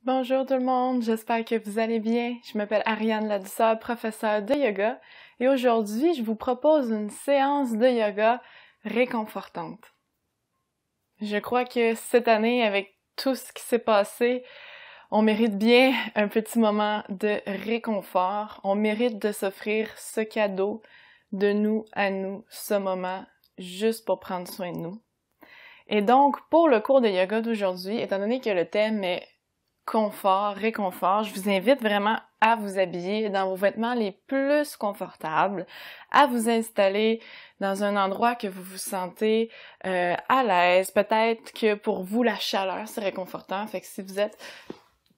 Bonjour tout le monde, j'espère que vous allez bien. Je m'appelle Ariane Ladouceur, professeure de yoga, et aujourd'hui, je vous propose une séance de yoga réconfortante. Je crois que cette année, avec tout ce qui s'est passé, on mérite bien un petit moment de réconfort. On mérite de s'offrir ce cadeau de nous à nous, ce moment, juste pour prendre soin de nous. Et donc, pour le cours de yoga d'aujourd'hui, étant donné que le thème est confort, réconfort, je vous invite vraiment à vous habiller dans vos vêtements les plus confortables, à vous installer dans un endroit que vous vous sentez à l'aise. Peut-être que pour vous, la chaleur, c'est réconfortant. Fait que si vous êtes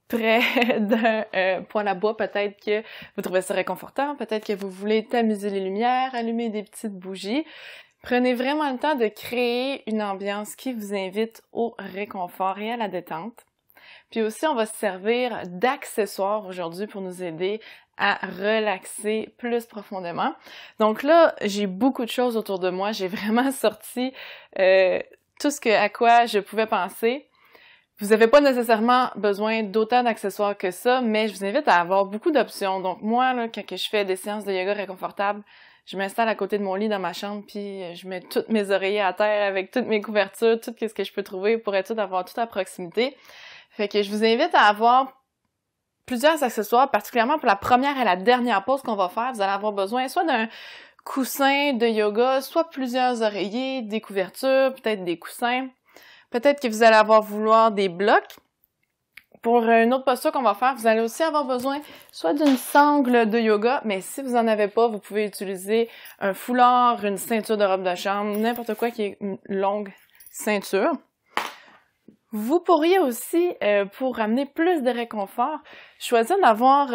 près d'un poêle à bois, peut-être que vous trouvez ça réconfortant. Peut-être que vous voulez tamiser les lumières, allumer des petites bougies. Prenez vraiment le temps de créer une ambiance qui vous invite au réconfort et à la détente. Puis aussi, on va se servir d'accessoires aujourd'hui pour nous aider à relaxer plus profondément. Donc là, j'ai beaucoup de choses autour de moi. J'ai vraiment sorti tout à quoi je pouvais penser. Vous n'avez pas nécessairement besoin d'autant d'accessoires que ça, mais je vous invite à avoir beaucoup d'options. Donc moi, là, quand je fais des séances de yoga réconfortables, je m'installe à côté de mon lit dans ma chambre, puis je mets toutes mes oreillers à terre avec toutes mes couvertures, tout ce que je peux trouver pour être sûr d'avoir tout à proximité. Fait que je vous invite à avoir plusieurs accessoires, particulièrement pour la première et la dernière pause qu'on va faire. Vous allez avoir besoin soit d'un coussin de yoga, soit plusieurs oreillers, des couvertures, peut-être des coussins. Peut-être que vous allez vouloir des blocs. Pour une autre posture qu'on va faire, vous allez aussi avoir besoin soit d'une sangle de yoga, mais si vous en avez pas, vous pouvez utiliser un foulard, une ceinture de robe de chambre, n'importe quoi qui est une longue ceinture. Vous pourriez aussi, pour amener plus de réconfort, choisir d'avoir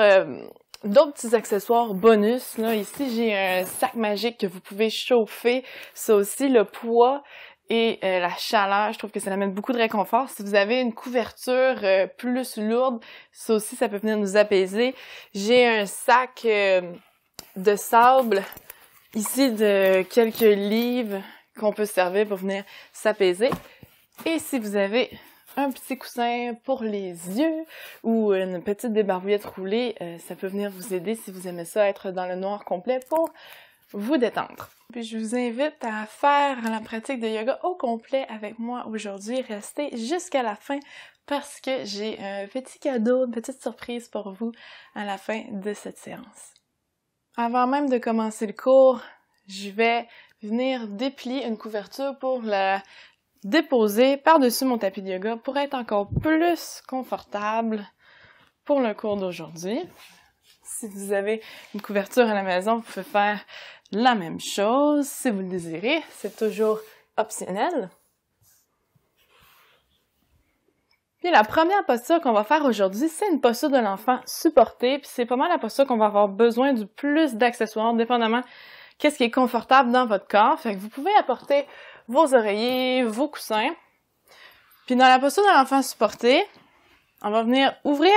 d'autres petits accessoires bonus. Là, ici, j'ai un sac magique que vous pouvez chauffer. Ça aussi, le poids et la chaleur, je trouve que ça amène beaucoup de réconfort. Si vous avez une couverture plus lourde, ça aussi, ça peut venir nous apaiser. J'ai un sac de sable ici de quelques livres qu'on peut servir pour venir s'apaiser. Et si vous avez un petit coussin pour les yeux ou une petite débarbouillette roulée, ça peut venir vous aider si vous aimez ça, être dans le noir complet pour vous détendre. Puis je vous invite à faire la pratique de yoga au complet avec moi aujourd'hui. Restez jusqu'à la fin parce que j'ai un petit cadeau, une petite surprise pour vous à la fin de cette séance. Avant même de commencer le cours, je vais venir déplier une couverture pour la déposer par-dessus mon tapis de yoga pour être encore plus confortable pour le cours d'aujourd'hui. Si vous avez une couverture à la maison, vous pouvez faire la même chose si vous le désirez. C'est toujours optionnel. Puis la première posture qu'on va faire aujourd'hui, c'est une posture de l'enfant supporté. Puis c'est pas mal la posture qu'on va avoir besoin du plus d'accessoires, dépendamment qu'est-ce qui est confortable dans votre corps. Fait que vous pouvez apporter vos oreillers, vos coussins. Puis dans la posture de l'enfant supporté, on va venir ouvrir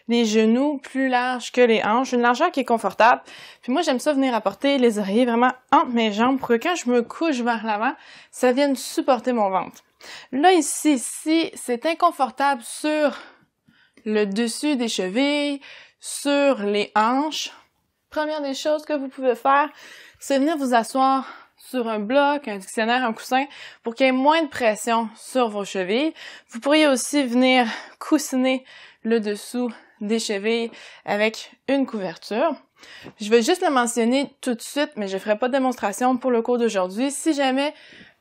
les genoux plus larges que les hanches, une largeur qui est confortable. Puis moi, j'aime ça venir apporter les oreillers vraiment entre mes jambes pour que quand je me couche vers l'avant, ça vienne supporter mon ventre. Là, ici, si c'est inconfortable sur le dessus des chevilles, sur les hanches, première des choses que vous pouvez faire, c'est venir vous asseoir sur un bloc, un dictionnaire, un coussin, pour qu'il y ait moins de pression sur vos chevilles. Vous pourriez aussi venir coussiner le dessous des chevilles avec une couverture. Je vais juste le mentionner tout de suite, mais je ne ferai pas de démonstration pour le cours d'aujourd'hui. Si jamais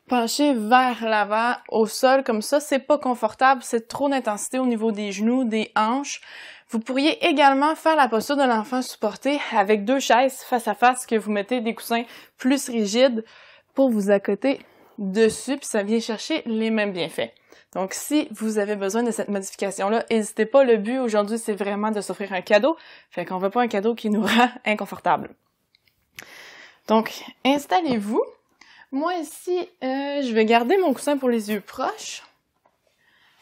pencher vers l'avant au sol comme ça, c'est pas confortable, c'est trop d'intensité au niveau des genoux, des hanches. Vous pourriez également faire la posture de l'enfant supporté avec deux chaises face à face que vous mettez des coussins plus rigides pour vous accoter dessus, puis ça vient chercher les mêmes bienfaits. Donc, si vous avez besoin de cette modification-là, n'hésitez pas. Le but aujourd'hui, c'est vraiment de s'offrir un cadeau. Fait qu'on veut pas un cadeau qui nous rend inconfortable. Donc, installez-vous. Moi ici, je vais garder mon coussin pour les yeux proches.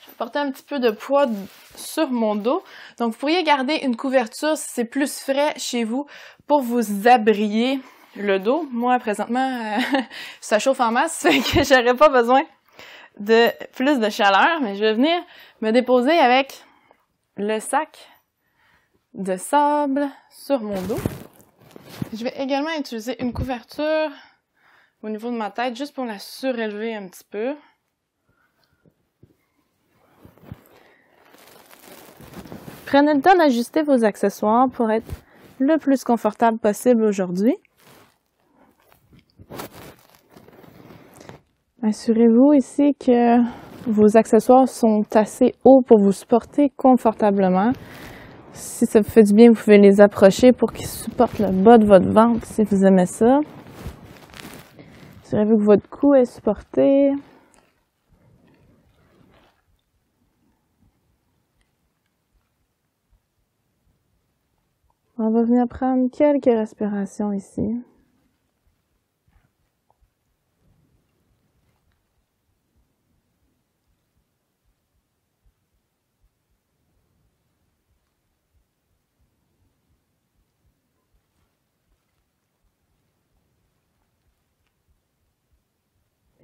Je vais porter un petit peu de poids sur mon dos. Donc, vous pourriez garder une couverture si c'est plus frais chez vous pour vous abrier le dos. Moi, présentement, ça chauffe en masse, fait que j'aurais pas besoin de plus de chaleur, mais je vais venir me déposer avec le sac de sable sur mon dos. Je vais également utiliser une couverture au niveau de ma tête, juste pour la surélever un petit peu. Prenez le temps d'ajuster vos accessoires pour être le plus confortable possible aujourd'hui. Assurez-vous ici que vos accessoires sont assez hauts pour vous supporter confortablement. Si ça vous fait du bien, vous pouvez les approcher pour qu'ils supportent le bas de votre ventre si vous aimez ça. Assurez-vous que votre cou est supporté. On va venir prendre quelques respirations ici.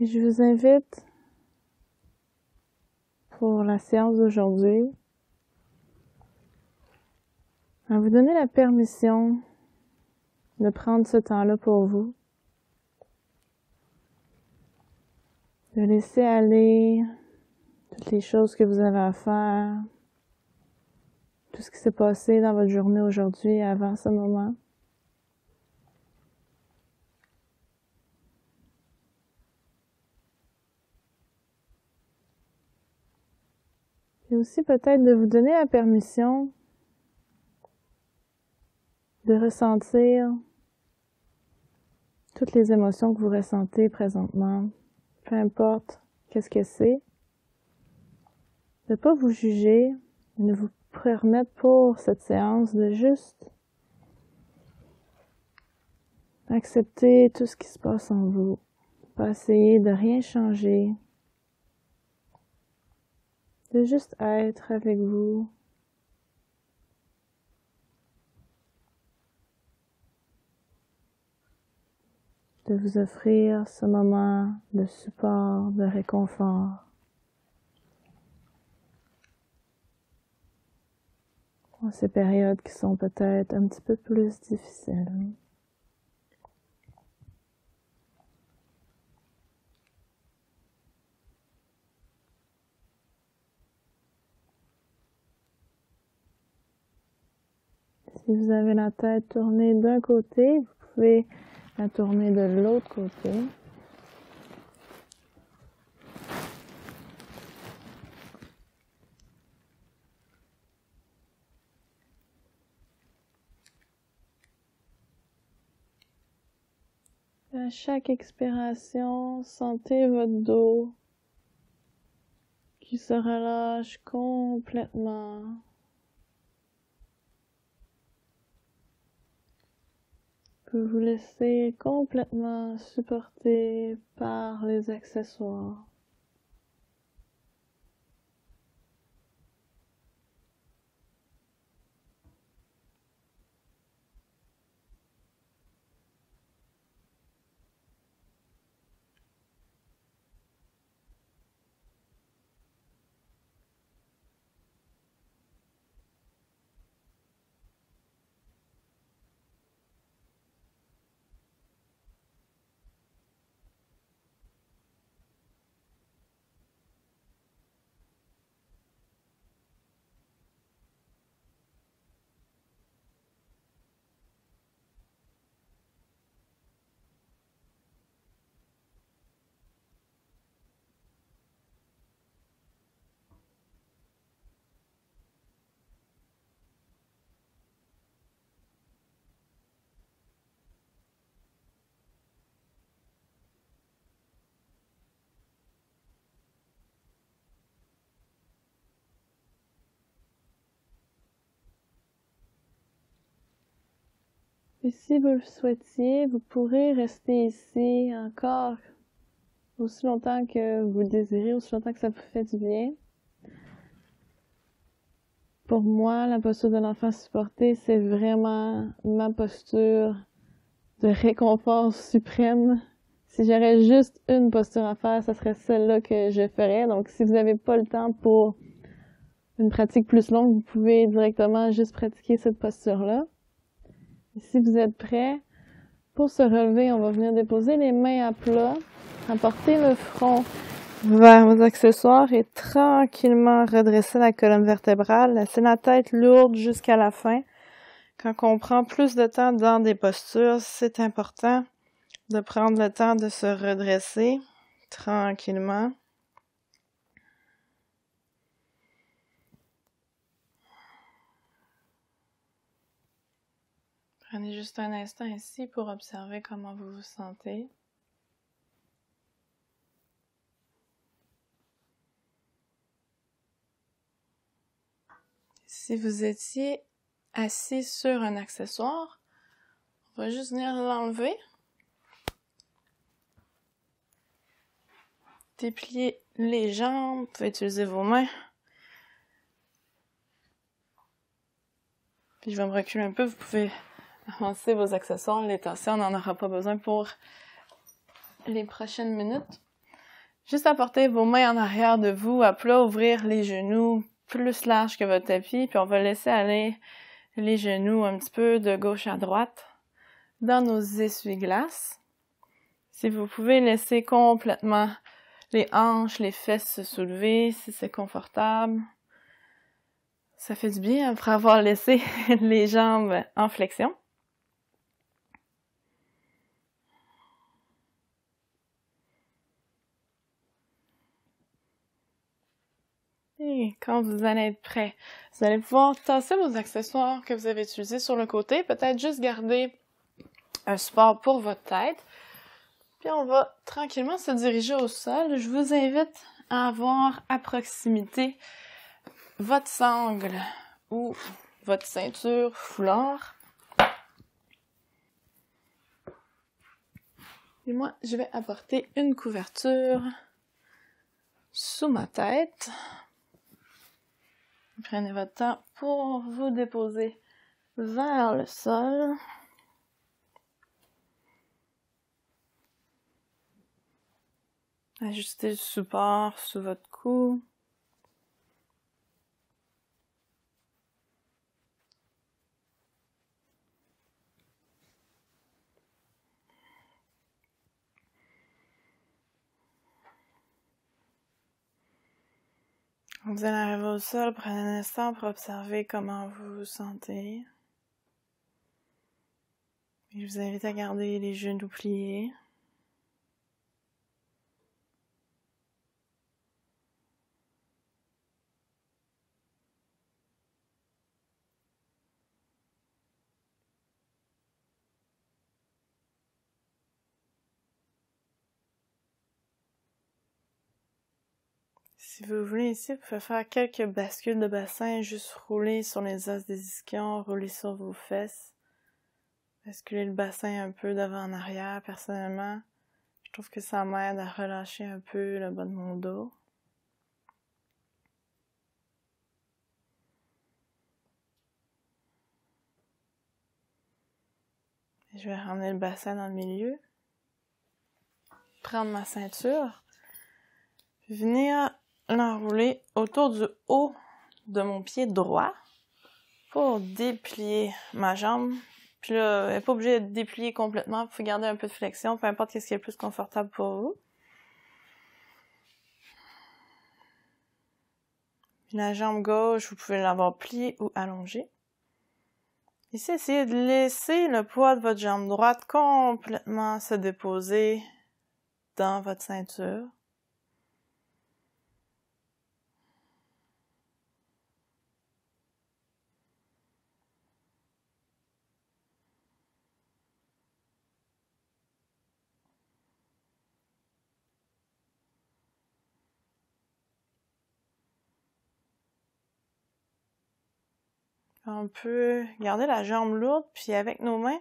Et je vous invite pour la séance d'aujourd'hui à vous donner la permission de prendre ce temps-là pour vous, de laisser aller toutes les choses que vous avez à faire, tout ce qui s'est passé dans votre journée aujourd'hui avant ce moment. Et aussi peut-être de vous donner la permission de ressentir toutes les émotions que vous ressentez présentement, peu importe qu'est-ce que c'est, de ne pas vous juger, de vous permettre pour cette séance de juste accepter tout ce qui se passe en vous, pas essayer de rien changer, de juste être avec vous. De vous offrir ce moment de support, de réconfort. Dans ces périodes qui sont peut-être un petit peu plus difficiles. Si vous avez la tête tournée d'un côté, vous pouvez la tourner de l'autre côté. À chaque expiration, sentez votre dos qui se relâche complètement. Vous vous laissez complètement supporter par les accessoires. Et si vous le souhaitiez, vous pourrez rester ici encore aussi longtemps que vous le désirez, aussi longtemps que ça vous fait du bien. Pour moi, la posture de l'enfant supporté, c'est vraiment ma posture de réconfort suprême. Si j'aurais juste une posture à faire, ce serait celle-là que je ferais. Donc, si vous n'avez pas le temps pour une pratique plus longue, vous pouvez directement juste pratiquer cette posture-là. Et si vous êtes prêts, pour se relever, on va venir déposer les mains à plat, apporter le front vers vos accessoires et tranquillement redresser la colonne vertébrale, laisser la tête lourde jusqu'à la fin. Quand on prend plus de temps dans des postures, c'est important de prendre le temps de se redresser tranquillement. Prenez juste un instant ici pour observer comment vous vous sentez. Si vous étiez assis sur un accessoire, on va juste venir l'enlever. Déplier les jambes, vous pouvez utiliser vos mains. Puis je vais me reculer un peu, vous pouvez avancer vos accessoires, les tasser, on n'en aura pas besoin pour les prochaines minutes. Juste apporter vos mains en arrière de vous, à plat, ouvrir les genoux plus larges que votre tapis, puis on va laisser aller les genoux un petit peu de gauche à droite dans nos essuie-glaces. Si vous pouvez laisser complètement les hanches, les fesses se soulever, si c'est confortable. Ça fait du bien après avoir laissé les jambes en flexion. Et quand vous allez être prêt, vous allez pouvoir tasser vos accessoires que vous avez utilisés sur le côté, peut-être juste garder un support pour votre tête. Puis on va tranquillement se diriger au sol. Je vous invite à avoir à proximité votre sangle ou votre ceinture, foulard. Et moi, je vais apporter une couverture sous ma tête. Prenez votre temps pour vous déposer vers le sol. Ajustez le support sous votre cou. Vous allez arriver au sol, prenez un instant pour observer comment vous vous sentez. Et je vous invite à garder les genoux pliés. Si vous voulez ici, vous pouvez faire quelques bascules de bassin, juste rouler sur les os des ischions, rouler sur vos fesses. Basculer le bassin un peu d'avant en arrière, personnellement. Je trouve que ça m'aide à relâcher un peu le bas de mon dos. Et je vais ramener le bassin dans le milieu. Prendre ma ceinture. Venir l'enrouler autour du haut de mon pied droit pour déplier ma jambe. Puis là, elle n'est pas obligée d'être dépliée complètement. Vous pouvez garder un peu de flexion, peu importe ce qui est le plus confortable pour vous. Puis la jambe gauche, vous pouvez l'avoir pliée ou allongée. Ici, essayez de laisser le poids de votre jambe droite complètement se déposer dans votre ceinture. On peut garder la jambe lourde, puis avec nos mains,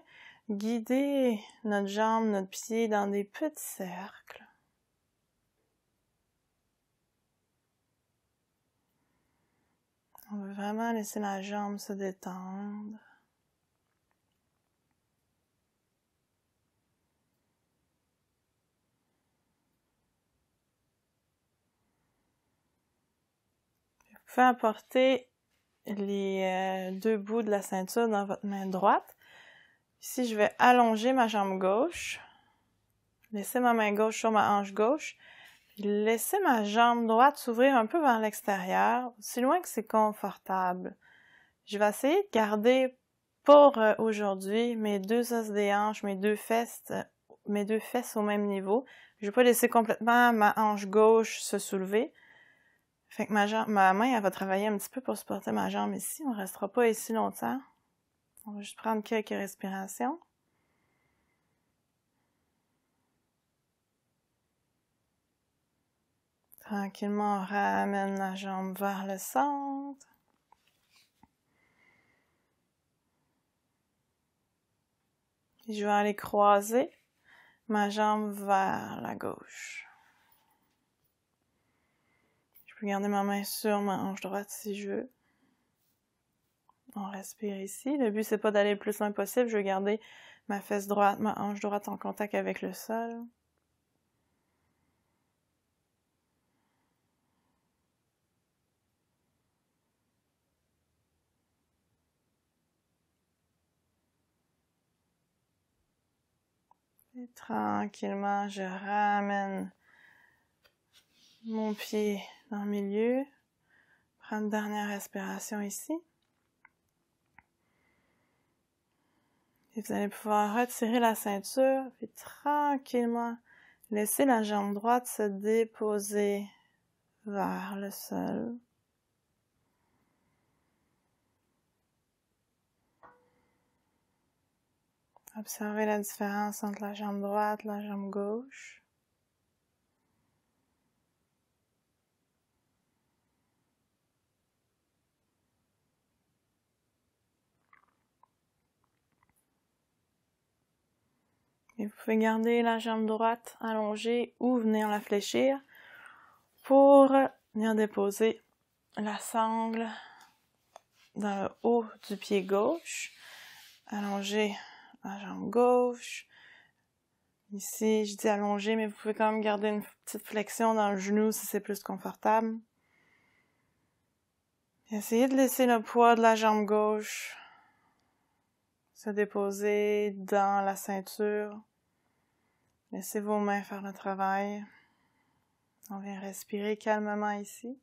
guider notre jambe, notre pied dans des petits cercles. On veut vraiment laisser la jambe se détendre. Vous pouvez apporter les deux bouts de la ceinture dans votre main droite. Ici, je vais allonger ma jambe gauche, laisser ma main gauche sur ma hanche gauche, puis laisser ma jambe droite s'ouvrir un peu vers l'extérieur, aussi loin que c'est confortable. Je vais essayer de garder pour aujourd'hui mes deux os des hanches, mes deux fesses au même niveau. Je vais pas laisser complètement ma hanche gauche se soulever. Fait que ma main, elle va travailler un petit peu pour supporter ma jambe ici. On restera pas ici longtemps. On va juste prendre quelques respirations. Tranquillement, on ramène la jambe vers le centre. Puis je vais aller croiser ma jambe vers la gauche. Je peux garder ma main sur ma hanche droite si je veux. On respire ici. Le but, c'est pas d'aller le plus loin possible. Je veux garder ma fesse droite, ma hanche droite en contact avec le sol. Et tranquillement, je ramène mon pied dans le milieu. Prends une dernière respiration ici. Et vous allez pouvoir retirer la ceinture, puis tranquillement laisser la jambe droite se déposer vers le sol. Observez la différence entre la jambe droite et la jambe gauche. Et vous pouvez garder la jambe droite allongée ou venir la fléchir pour venir déposer la sangle dans le haut du pied gauche. Allonger la jambe gauche. Ici, je dis allonger, mais vous pouvez quand même garder une petite flexion dans le genou si c'est plus confortable. Et essayez de laisser le poids de la jambe gauche se déposer dans la ceinture. Laissez vos mains faire le travail. On vient respirer calmement ici.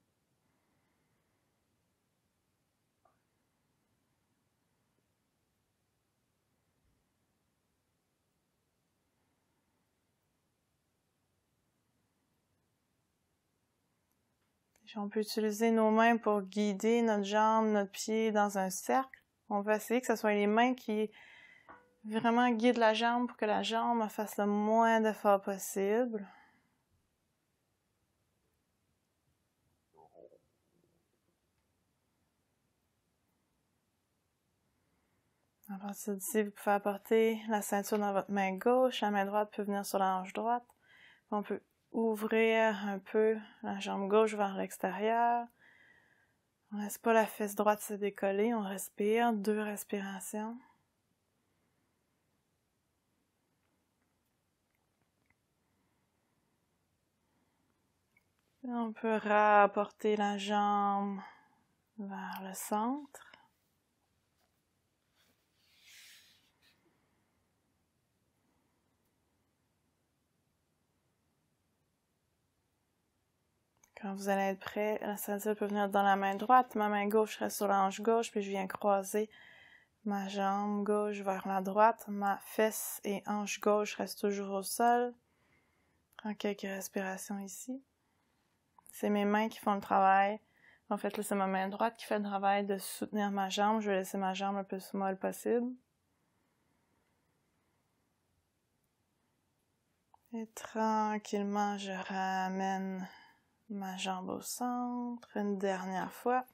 On peut utiliser nos mains pour guider notre jambe, notre pied dans un cercle. On va essayer que ce soit les mains qui vraiment guident la jambe pour que la jambe fasse le moins d'effort possible. À partir d'ici, vous pouvez apporter la ceinture dans votre main gauche, la main droite peut venir sur la hanche droite. On peut ouvrir un peu la jambe gauche vers l'extérieur. On ne laisse pas la fesse droite se décoller, on respire, 2 respirations. Et on peut rapporter la jambe vers le centre. Quand vous allez être prêt, la ceinture peut venir dans la main droite, ma main gauche reste sur la hanche gauche, puis je viens croiser ma jambe gauche vers la droite, ma fesse et hanche gauche restent toujours au sol. Prends quelques respirations ici. C'est mes mains qui font le travail. En fait, là, c'est ma main droite qui fait le travail de soutenir ma jambe. Je vais laisser ma jambe le plus molle possible. Et tranquillement, je ramène ma jambe au centre une dernière fois.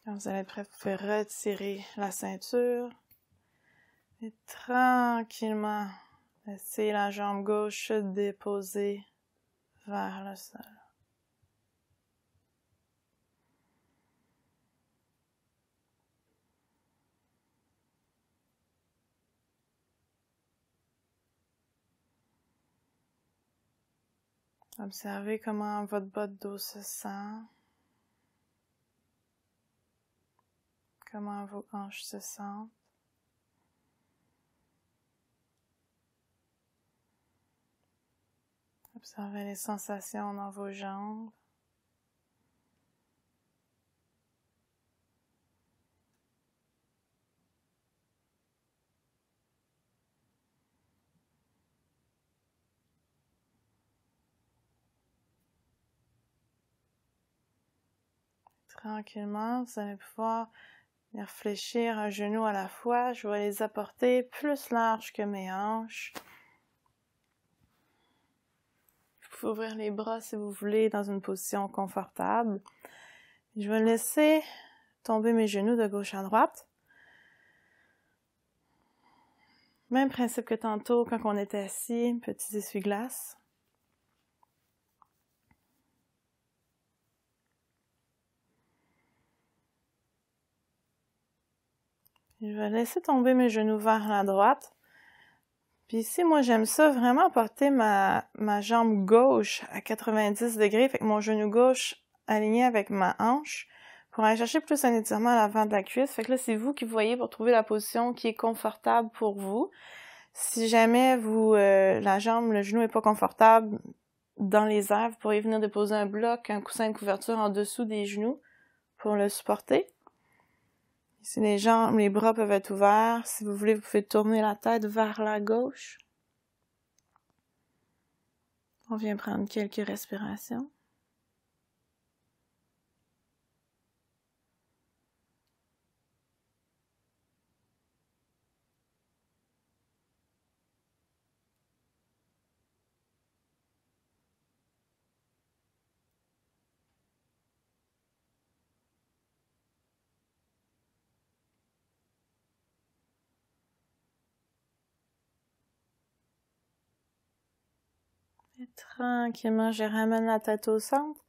Quand vous allez être prêt, vous pouvez retirer la ceinture et tranquillement laisser la jambe gauche se déposer vers le sol. Observez comment votre bas de dos se sent. Comment vos hanches se sentent. Observez les sensations dans vos jambes. Tranquillement, vous allez pouvoir venir fléchir un genou à la fois. Je vais les apporter plus larges que mes hanches. Vous pouvez ouvrir les bras si vous voulez dans une position confortable. Je vais laisser tomber mes genoux de gauche à droite. Même principe que tantôt quand on était assis, petits essuie-glaces. Je vais laisser tomber mes genoux vers la droite. Puis ici, moi, j'aime ça vraiment porter ma jambe gauche à 90 degrés, avec mon genou gauche aligné avec ma hanche, pour aller chercher plus un étirement à l'avant de la cuisse. Fait que là, c'est vous qui voyez pour trouver la position qui est confortable pour vous. Si jamais la jambe, le genou est pas confortable dans les airs, vous pourriez venir déposer un bloc, un coussin de couverture en dessous des genoux pour le supporter. Ici, les jambes, les bras peuvent être ouverts. Si vous voulez, vous pouvez tourner la tête vers la gauche. On vient prendre quelques respirations. Et tranquillement, je ramène la tête au centre.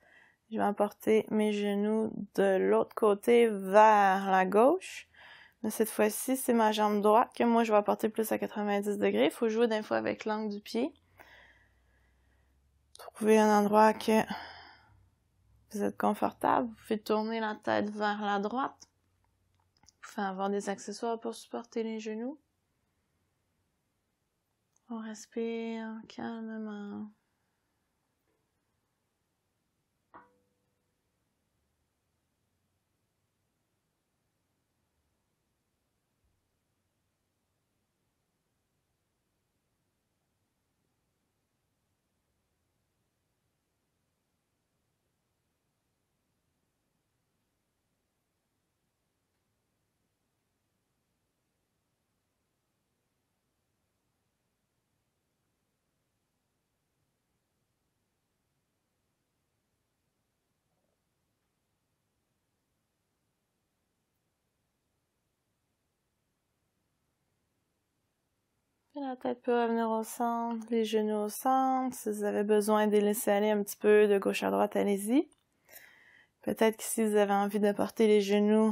Je vais apporter mes genoux de l'autre côté vers la gauche. Mais cette fois-ci, c'est ma jambe droite que moi, je vais apporter plus à 90 degrés. Il faut jouer des fois avec l'angle du pied. Trouvez un endroit que vous êtes confortable. Vous pouvez tourner la tête vers la droite. Vous pouvez avoir des accessoires pour supporter les genoux. On respire calmement. Et la tête peut revenir au centre, les genoux au centre. Si vous avez besoin de les laisser aller un petit peu de gauche à droite, allez-y. Peut-être que si vous avez envie de porter les genoux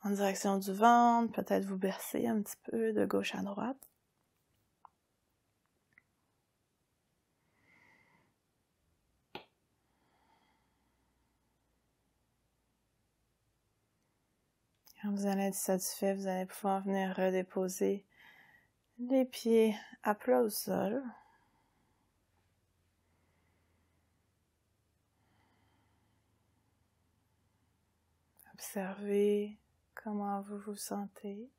en direction du ventre, peut-être vous bercer un petit peu de gauche à droite. Quand vous allez être satisfait, vous allez pouvoir venir redéposer les pieds à plat au sol. Observez comment vous vous sentez.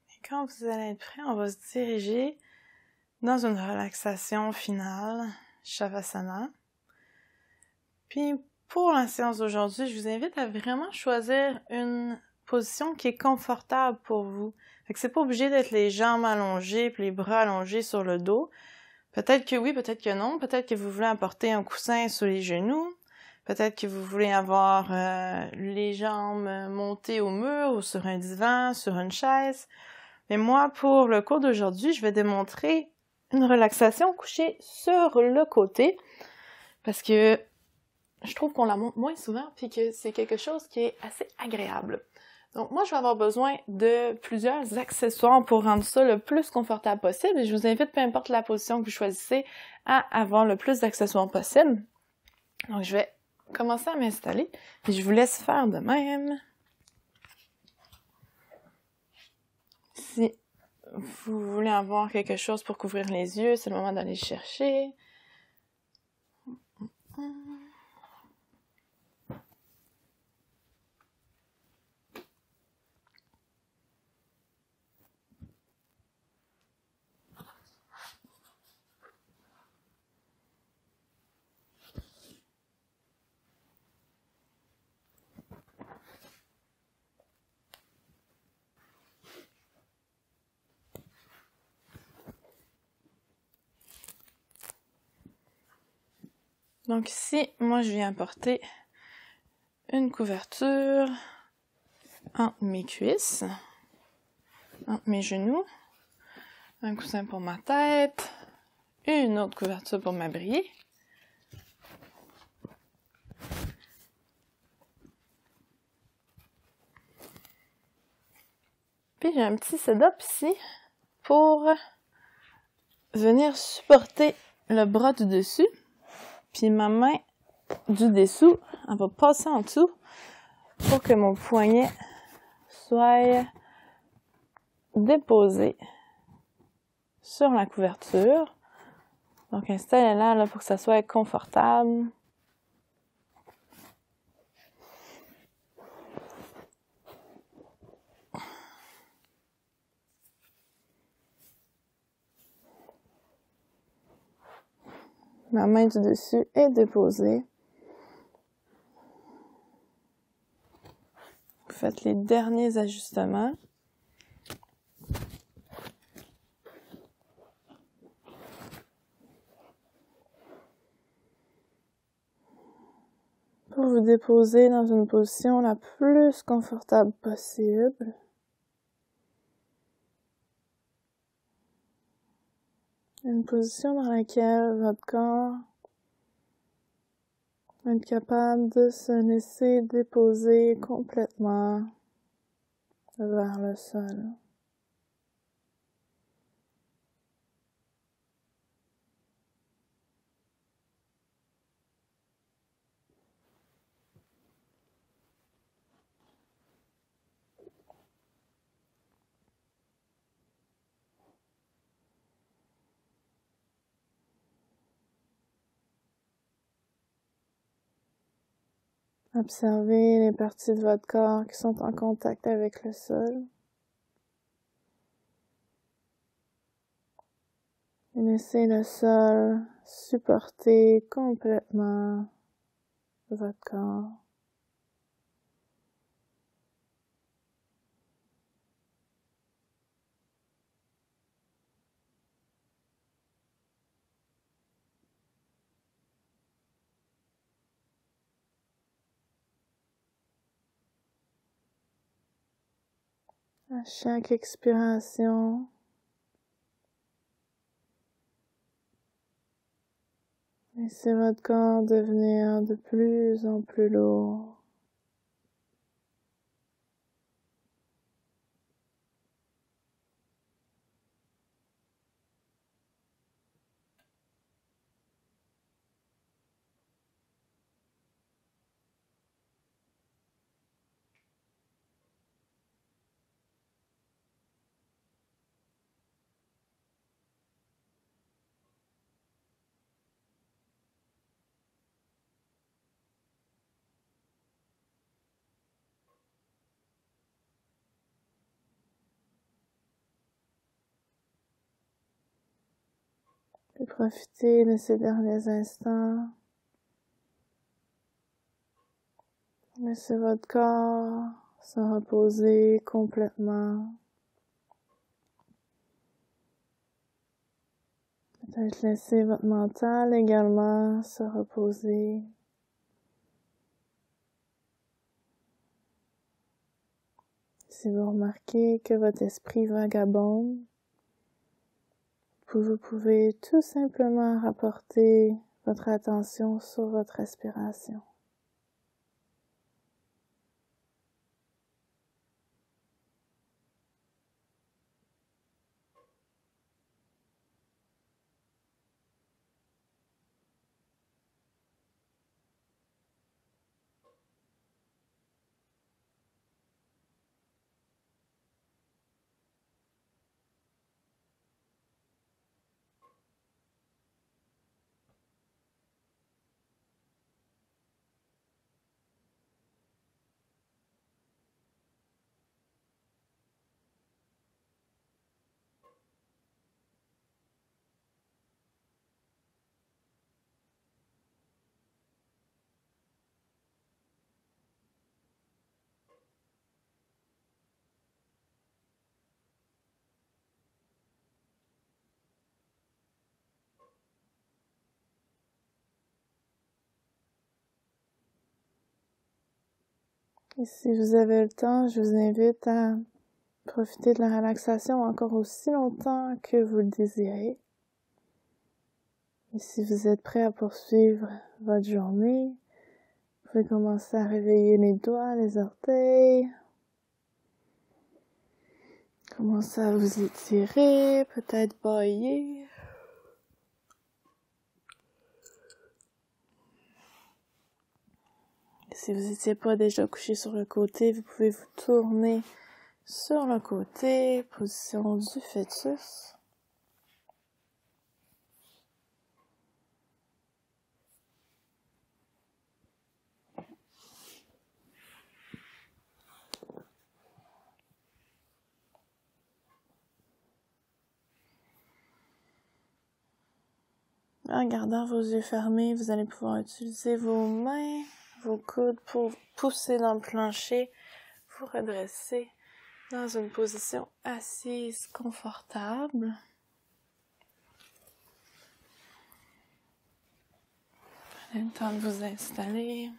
Et quand vous allez être prêt, on va se diriger dans une relaxation finale, Shavasana. Puis pour la séance d'aujourd'hui, je vous invite à vraiment choisir une position qui est confortable pour vous. Fait que c'est pas obligé d'être les jambes allongées puis les bras allongés sur le dos. Peut-être que oui, peut-être que non. Peut-être que vous voulez apporter un coussin sous les genoux. Peut-être que vous voulez avoir les jambes montées au mur ou sur un divan, sur une chaise. Mais moi, pour le cours d'aujourd'hui, je vais démontrer une relaxation couchée sur le côté parce que je trouve qu'on la monte moins souvent puis que c'est quelque chose qui est assez agréable. Donc moi, je vais avoir besoin de plusieurs accessoires pour rendre ça le plus confortable possible. Et je vous invite, peu importe la position que vous choisissez, à avoir le plus d'accessoires possible. Donc je vais commencer à m'installer et je vous laisse faire de même. Si vous voulez avoir quelque chose pour couvrir les yeux, c'est le moment d'aller chercher. Donc ici, moi je viens apporter une couverture entre mes cuisses, entre mes genoux, un coussin pour ma tête, une autre couverture pour m'abriter. Puis j'ai un petit setup ici pour venir supporter le bras du dessus. Puis ma main du dessous, elle va passer en dessous pour que mon poignet soit déposé sur la couverture. Donc installez-la là pour que ça soit confortable. Ma main du dessus est déposée. Vous faites les derniers ajustements. Pour vous déposer dans une position la plus confortable possible. Une position dans laquelle votre corps va être capable de se laisser déposer complètement vers le sol. Observez les parties de votre corps qui sont en contact avec le sol. Et laissez le sol supporter complètement votre corps. À chaque expiration, laissez votre corps devenir de plus en plus lourd. Et profitez de ces derniers instants. Laissez votre corps se reposer complètement. Peut-être laisser votre mental également se reposer. Si vous remarquez que votre esprit vagabonde, vous pouvez tout simplement rapporter votre attention sur votre respiration. Et si vous avez le temps, je vous invite à profiter de la relaxation encore aussi longtemps que vous le désirez. Et si vous êtes prêt à poursuivre votre journée, vous pouvez commencer à réveiller les doigts, les orteils. Commencez à vous étirer, peut-être bailler. Si vous n'étiez pas déjà couché sur le côté, vous pouvez vous tourner sur le côté, position du fœtus. En gardant vos yeux fermés, vous allez pouvoir utiliser vos mains, vos coudes pour pousser dans le plancher, vous redresser dans une position assise confortable. Prenez le temps de vous installer.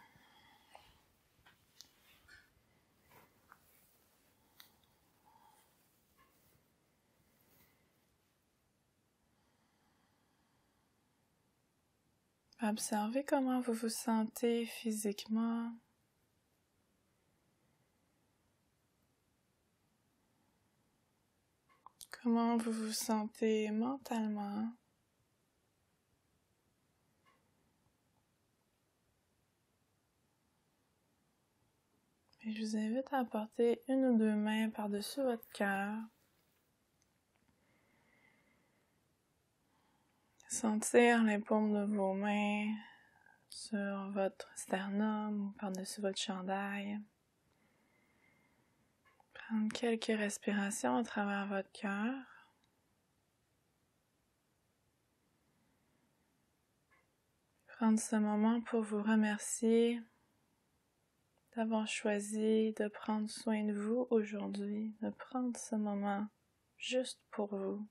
Observez comment vous vous sentez physiquement. Comment vous vous sentez mentalement. Et je vous invite à porter une ou deux mains par-dessus votre cœur. Sentir les paumes de vos mains sur votre sternum ou par-dessus votre chandail. Prendre quelques respirations à travers votre cœur. Prendre ce moment pour vous remercier d'avoir choisi de prendre soin de vous aujourd'hui, de prendre ce moment juste pour vous.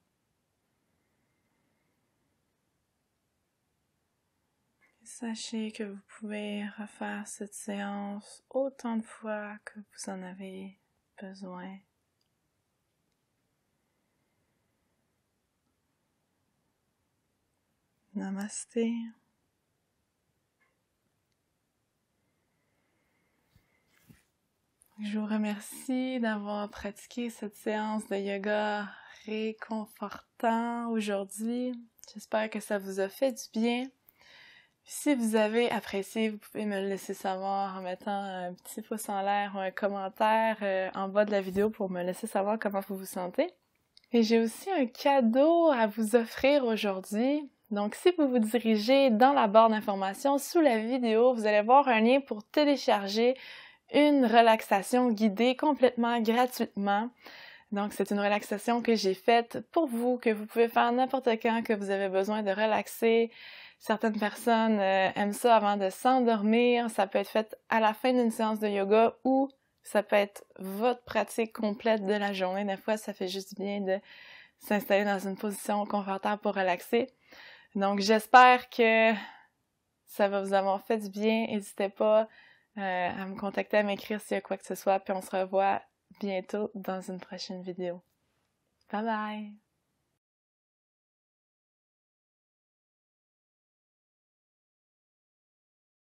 Sachez que vous pouvez refaire cette séance autant de fois que vous en avez besoin. Namasté. Je vous remercie d'avoir pratiqué cette séance de yoga réconfortant aujourd'hui. J'espère que ça vous a fait du bien. Si vous avez apprécié, vous pouvez me le laisser savoir en mettant un petit pouce en l'air ou un commentaire en bas de la vidéo pour me laisser savoir comment vous vous sentez. Et j'ai aussi un cadeau à vous offrir aujourd'hui. Donc, si vous vous dirigez dans la barre d'informations sous la vidéo, vous allez voir un lien pour télécharger une relaxation guidée complètement gratuitement. Donc, c'est une relaxation que j'ai faite pour vous, que vous pouvez faire n'importe quand que vous avez besoin de relaxer. Certaines personnes aiment ça avant de s'endormir. Ça peut être fait à la fin d'une séance de yoga ou ça peut être votre pratique complète de la journée. Des fois, ça fait juste bien de s'installer dans une position confortable pour relaxer. Donc, j'espère que ça va vous avoir fait du bien. N'hésitez pas à me contacter, à m'écrire s'il y a quoi que ce soit. Puis on se revoit bientôt dans une prochaine vidéo. Bye bye!